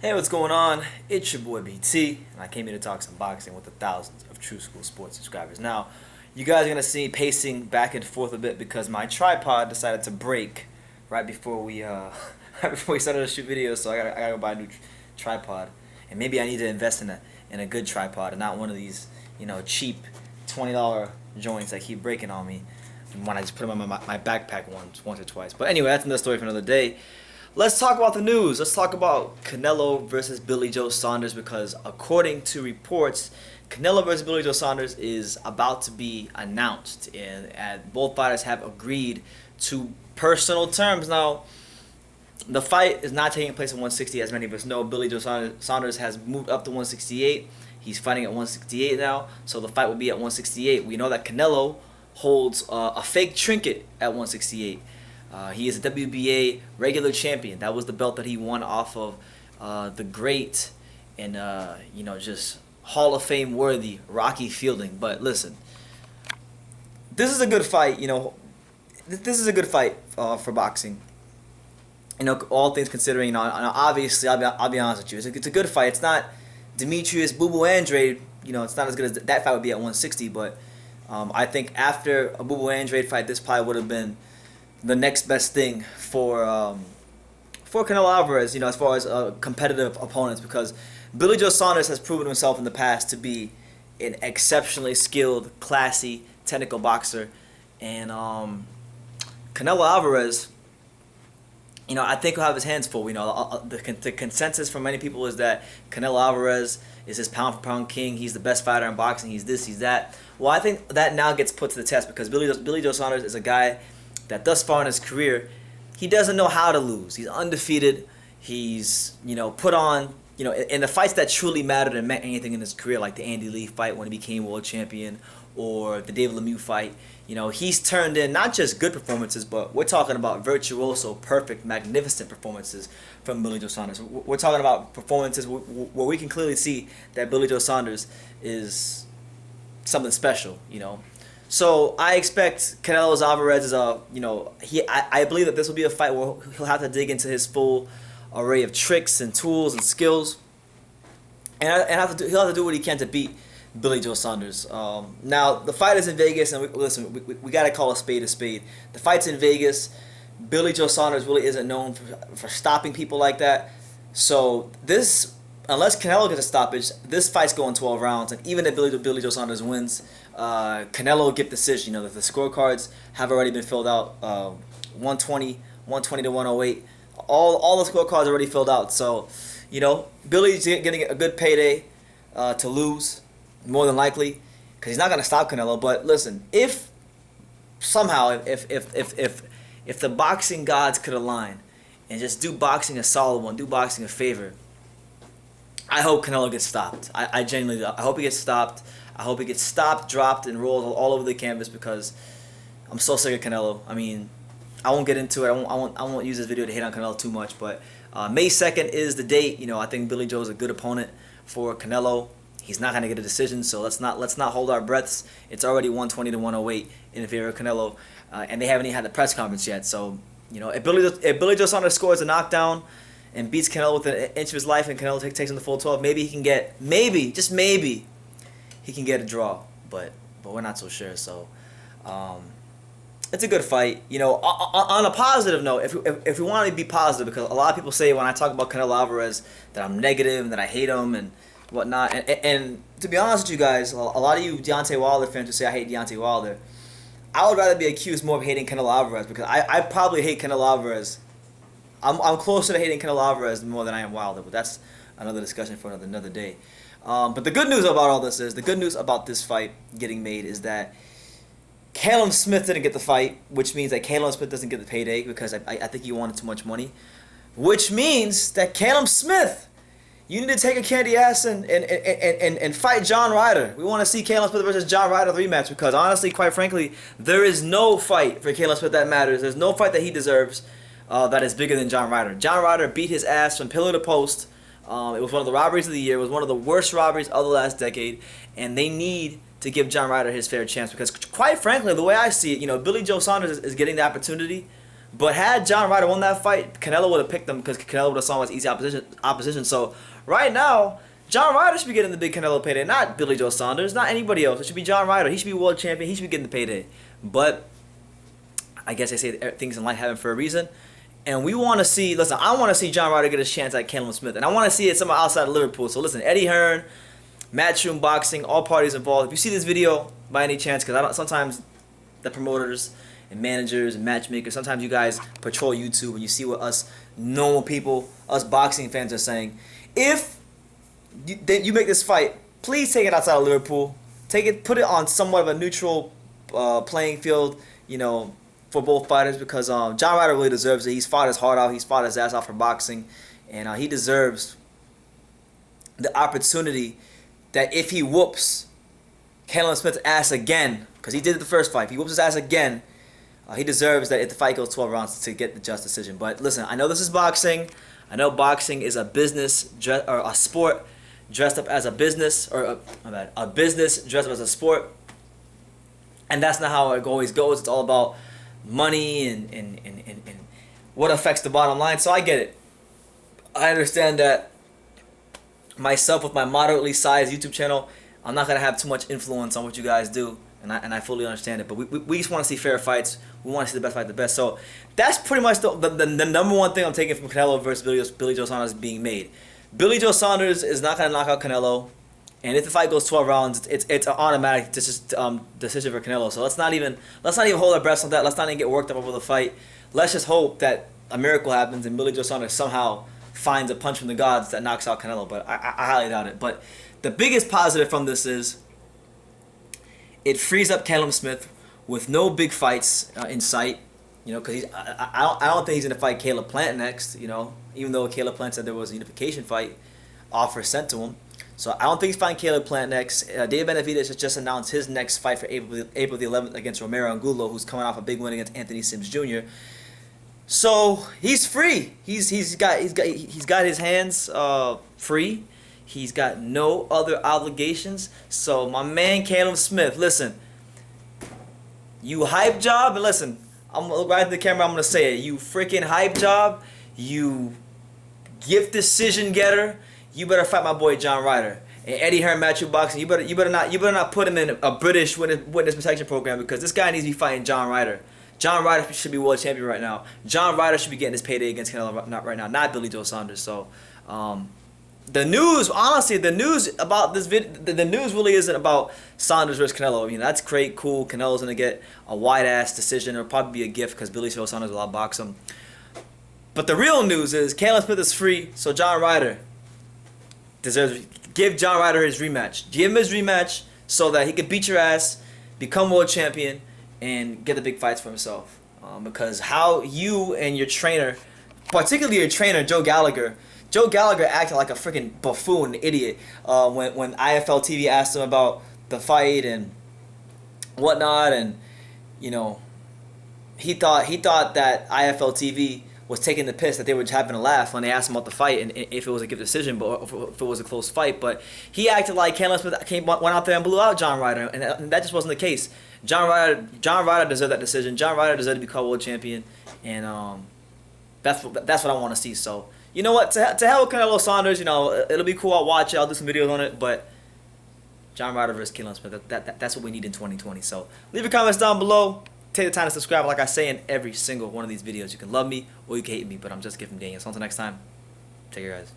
Hey, what's going on? It's your boy BT, and I came here to talk some boxing with the thousands of True School Sports subscribers. Now, you guys are gonna see me pacing back and forth a bit because my tripod decided to break right before we right before we started to shoot videos. So I gotta go buy a new tripod, and maybe I need to invest in a good tripod and not one of these cheap $20 joints that keep breaking on me when I just put them on my backpack once or twice. But anyway, that's another story for another day. Let's talk about the news. Let's talk about Canelo versus Billy Joe Saunders because according to reports, Canelo versus Billy Joe Saunders is about to be announced, and both fighters have agreed to personal terms. Now, the fight is not taking place at 160, as many of us know. Billy Joe Saunders has moved up to 168. He's fighting at 168 now, so the fight will be at 168. We know that Canelo holds a fake trinket at 168. He is a WBA regular champion. That was the belt that he won off of the great and just Hall of Fame worthy Rocky Fielding. But listen, this is a good fight. This is a good fight for boxing. All things considering. Obviously, I'll be honest with you. It's a good fight. It's not Demetrius Boo Boo Andrade. It's not as good as that fight would be at 160. But I think after a Boo Boo Andrade fight, this probably would have been the next best thing for Canelo Alvarez, as far as competitive opponents, because Billy Joe Saunders has proven himself in the past to be an exceptionally skilled, classy, technical boxer, and Canelo Alvarez, I think he'll have his hands full. The consensus from many people is that Canelo Alvarez is his pound for pound king. He's the best fighter in boxing. He's this, he's that. Well, I think that now gets put to the test because Billy Joe Saunders is a guy that thus far in his career, he doesn't know how to lose. He's undefeated. He's, put on, in the fights that truly mattered and meant anything in his career, like the Andy Lee fight when he became world champion, or the David Lemieux fight, he's turned in not just good performances, but we're talking about virtuoso, perfect, magnificent performances from Billy Joe Saunders. We're talking about performances where we can clearly see that Billy Joe Saunders is something special, So I expect Canelo Alvarez is I believe that this will be a fight where he'll have to dig into his full array of tricks and tools and skills, and he'll have to do what he can to beat Billy Joe Saunders. Now the fight is in Vegas, and we gotta call a spade a spade. The fight's in Vegas. Billy Joe Saunders really isn't known for stopping people like that. So unless Canelo gets a stoppage, this fight's going 12 rounds, and even if Billy Joe Saunders wins, Canelo will get decision. The scorecards have already been filled out. 120 to 108. All the scorecards are already filled out. So, Billy's getting a good payday to lose, more than likely, because he's not gonna stop Canelo. But listen, if somehow if the boxing gods could align and just do boxing a solid one, do boxing a favor, I hope Canelo gets stopped. I genuinely do. I hope he gets stopped. I hope he gets stopped, dropped, and rolled all over the canvas because I'm so sick of Canelo. I mean, I won't get into it. I won't use this video to hate on Canelo too much. But May 2nd is the date. I think Billy Joe is a good opponent for Canelo. He's not gonna get a decision, so let's not hold our breaths. It's already 120 to 108 in favor of Canelo, and they haven't even had the press conference yet. So if Billy Joe Saunders scores a knockdown and beats Canelo within an inch of his life, and Canelo takes him the full 12, maybe he can get, just maybe, he can get a draw. But we're not so sure. So it's a good fight. On a positive note, if we want to be positive, because a lot of people say when I talk about Canelo Alvarez that I'm negative and that I hate him and whatnot, and to be honest with you guys, a lot of you Deontay Wilder fans who say I hate Deontay Wilder, I would rather be accused more of hating Canelo Alvarez because I probably hate Canelo Alvarez. I'm closer to hating Canelo Alvarez more than I am Wilder, but that's another discussion for another day. But the good news about this fight getting made is that Callum Smith didn't get the fight, which means that Callum Smith doesn't get the payday because I think he wanted too much money, which means that Callum Smith, you need to take a candy ass and fight John Ryder. We want to see Callum Smith versus John Ryder rematch because honestly, quite frankly, there is no fight for Callum Smith that matters. There's no fight that he deserves that is bigger than John Ryder. John Ryder beat his ass from pillar to post. It was one of the robberies of the year. It was one of the worst robberies of the last decade, and they need to give John Ryder his fair chance because, quite frankly, the way I see it, Billy Joe Saunders is getting the opportunity But had John Ryder won that fight, Canelo would have picked him because Canelo would have saw him as easy opposition. So right now, John Ryder should be getting the big Canelo payday, not Billy Joe Saunders, not anybody else. It should be John Ryder. He should be world champion. He should be getting the payday. But I guess they say things in life happen for a reason. And we want to see, listen, I want to see John Ryder get his chance at Callum Smith. And I want to see it somewhere outside of Liverpool. So listen, Eddie Hearn, Matchroom Boxing, all parties involved. If you see this video by any chance, because sometimes the promoters and managers and matchmakers, sometimes you guys patrol YouTube and you see what us normal people, us boxing fans are saying. If you make this fight, please take it outside of Liverpool. Put it on somewhat of a neutral playing field, you know, for both fighters, because John Ryder really deserves it. He's fought his heart out. He's fought his ass off for boxing, and he deserves the opportunity that if he whoops Callum Smith's ass again, because he did it the first fight, if he whoops his ass again, he deserves that if the fight goes 12 rounds to get the just decision. But listen, I know this is boxing. I know boxing is a business or a sport dressed up as a business, or a business dressed up as a sport, and that's not how it always goes. It's all about money and what affects the bottom line. So I get it. I understand that myself with my moderately sized YouTube channel, I'm not gonna have too much influence on what you guys do, and I fully understand it. But we just want to see fair fights. We want to see the best fight the best. So that's pretty much the number one thing I'm taking from Canelo versus Billy Joe Saunders being made. Billy Joe Saunders is not gonna knock out Canelo, and if the fight goes 12 rounds, it's an automatic decision for Canelo. So let's not even hold our breath on that. Let's not even get worked up over the fight. Let's just hope that a miracle happens and Billy Joe Saunders somehow finds a punch from the gods that knocks out Canelo. But I highly doubt it. But the biggest positive from this is it frees up Callum Smith with no big fights in sight. You know, because I don't think he's gonna fight Caleb Plant next. You know, even though Caleb Plant said there was a unification fight offer sent to him. So I don't think he's fighting Caleb Plant next. David Benavidez has just announced his next fight for April the 11th against Romero Angulo, who's coming off a big win against Anthony Sims Jr. So he's free. He's got his hands free. He's got no other obligations. So my man Callum Smith, listen, you hype job, and listen, I'm gonna look right at the camera. I'm gonna say it. You freaking hype job. You gift decision getter. You better fight my boy John Ryder. And Eddie Hearn, Matchroom Boxing. You better not put him in a British witness protection program, because this guy needs to be fighting John Ryder. John Ryder should be world champion right now. John Ryder should be getting his payday against Canelo right now, not Billy Joe Saunders. So, the news, honestly, the news about this video, the news really isn't about Saunders versus Canelo. I mean, that's great, cool. Canelo's gonna get a wide ass decision. It'll probably be a gift because Billy Joe Saunders will outbox him. But the real news is Callum Smith is free, so John Ryder deserves. Give John Ryder his rematch. Give him his rematch so that he can beat your ass, become world champion, and get the big fights for himself. Because how you and your trainer, particularly your trainer Joe Gallagher acted like a freaking buffoon, idiot, when IFL TV asked him about the fight and whatnot, and you know, he thought that IFL TV was taking the piss, that they were having a laugh when they asked him about the fight and if it was a good decision, but if it was a close fight. But he acted like Callum Smith went out there and blew out John Ryder, and that just wasn't the case. John Ryder deserved that decision. John Ryder deserved to be called world champion, and that's what I want to see. So you know what? To hell with Canelo Saunders. You know, it'll be cool. I'll watch it. I'll do some videos on it. But John Ryder versus Callum Smith. That's what we need in 2020. So leave your comments down below. Take the time to subscribe, like I say in every single one of these videos. You can love me or you can hate me, but I'm just giving Daniel. So until next time, take care, guys.